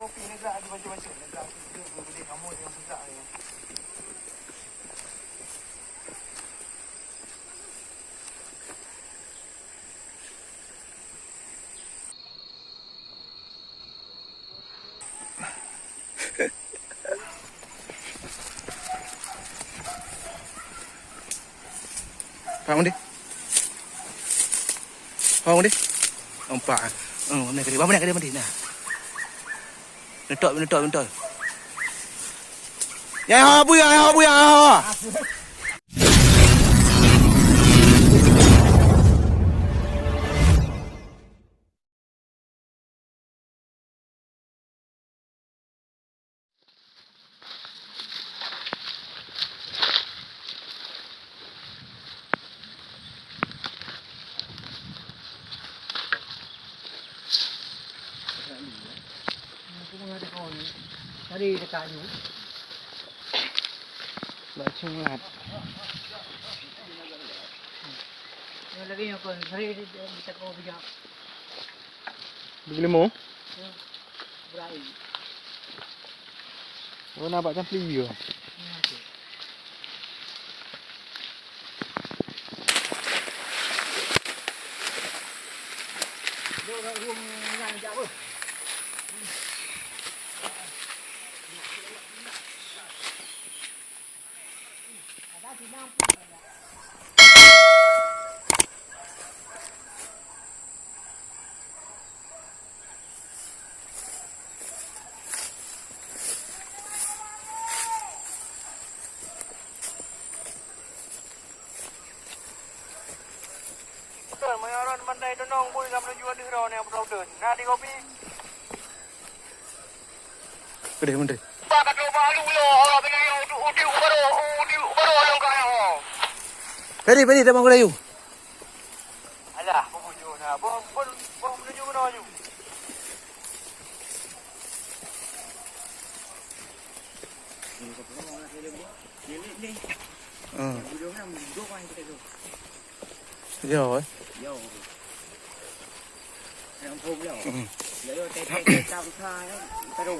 kopi ni gerak dia baca-baca. Gerak kita berbudi kamu yang sedap ni. Pawang dia. Pawang dia. Nampak. Mana kali? Mana kali mandi nah. Letak. Ya, bu ya. Tadi dekat ni. Bacung lat. Yang lagi yang kon hari kita kau bijak. Beli mo? Berai. Oh nampak campli yo. Dia rumah yang jauh. Mayoran mandai donong pun dah menuju ada raw yang berlauten. Nah di kopi. Gede mende. Pak kat balu lo orang tengah yang uti baru yang kaya. Peri dah bangun layu. Alah, buju nah. Bom menuju mana maju. Ni. Buju nak duduk kan kita tu. Yo. Yo. Yang pun yo. Yo teh tam khai baru.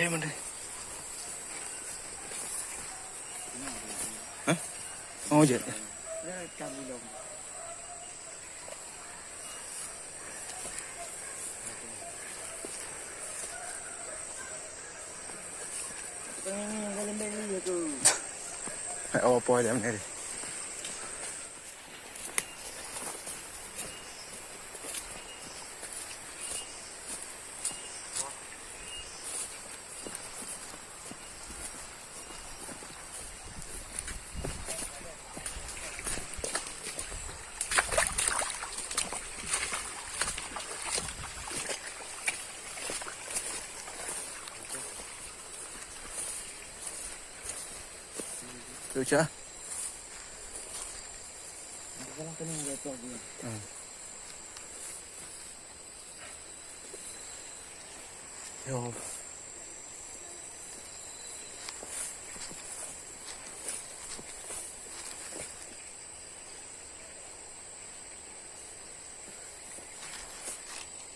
Macam mana? Hah? Oh, je. Kami belum. Ini yang dalam beli tu. Oh, apa dia ni? Tu cah. Kalau kena jatuh dia. Yo.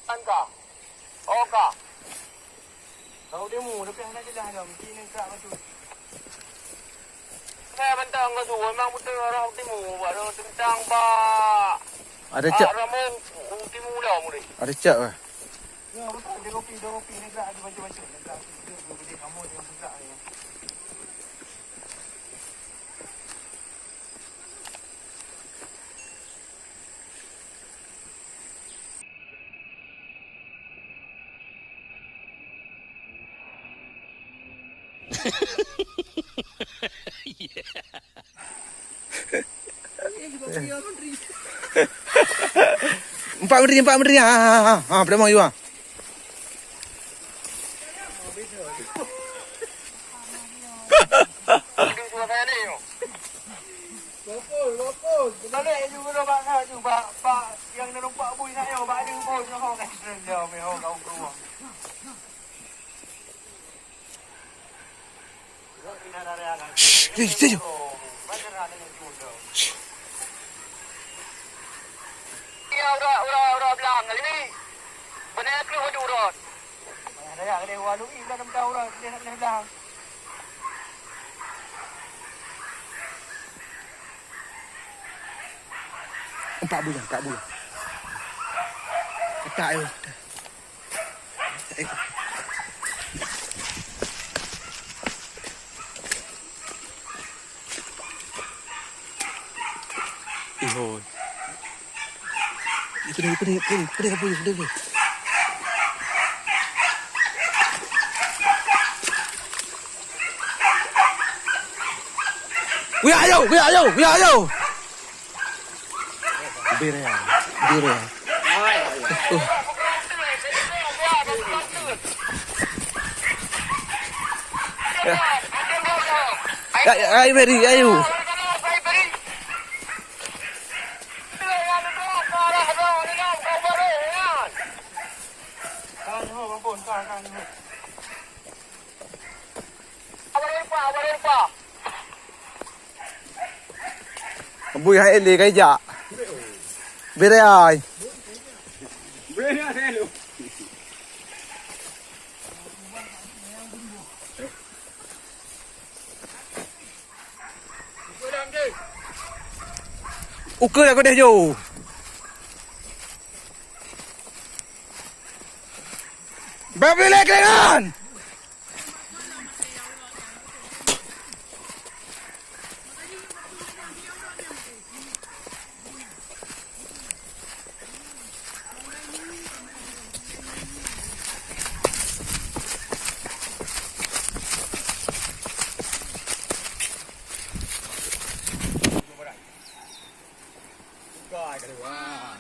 Angka. Oka. Kau demo tapi hanya jelah dah mesti nak kerak macam tu. Saya bentang ke tu memang betul orang timur baru tentang pak. Ada cak. Ramon timur dah mula. Ada cak ke? Ya betul dia kopi ni gerak ada macam-macam. Gerak kita berbudi kamu yang sedap ni. Empat menteri. Pada mau you ah. Lopos. Betul ni. Setuju. Ya, udah bilang kali ni. Benar ke wadu urut? Ada ada wadu ini dah tahu dah, dia nak bilang. Empat bulan. Tak yo. Ihoi. Ini apa ini? Wia ayo. Biar ya. Ayo beri, ayo. Bui hai li cái dạ. Biết đây rồi. Ukur aku dah jauh. Babi lekengan.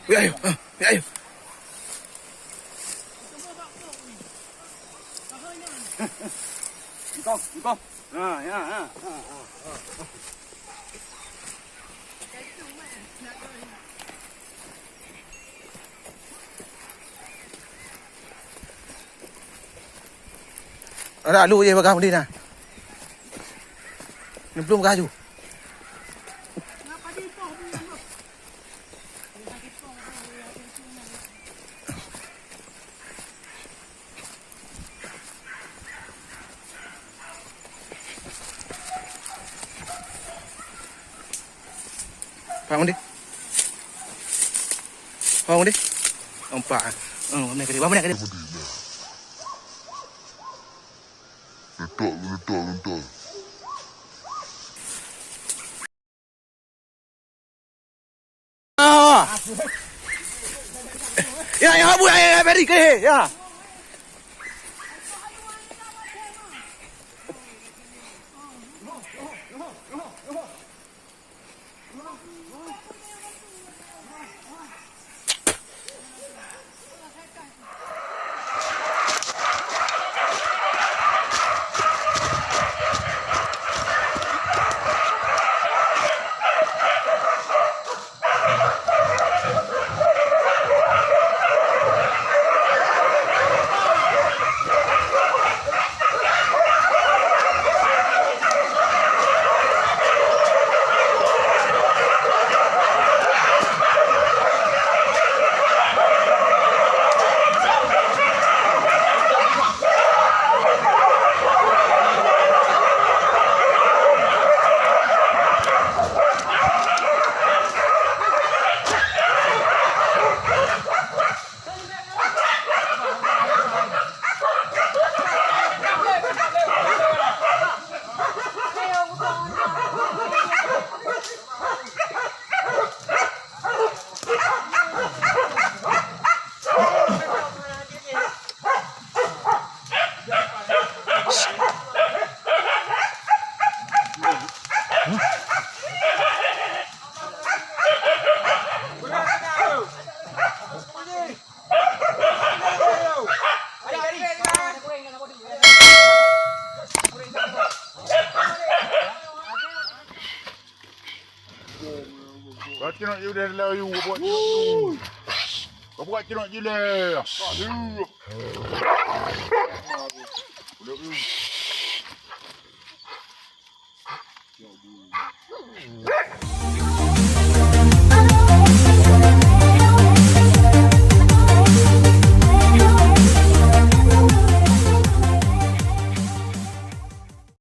Ayo. Kau. Ya. Ada lu je pegang ni nah. Ni belum kaju. Pawang dia. Empat. Mana ke dia? Mana ke dia? Letak. Ya, abu ya, beri ke ya. Kau nak je dah layu buat je. Kau buat je nak je lah. Berburu.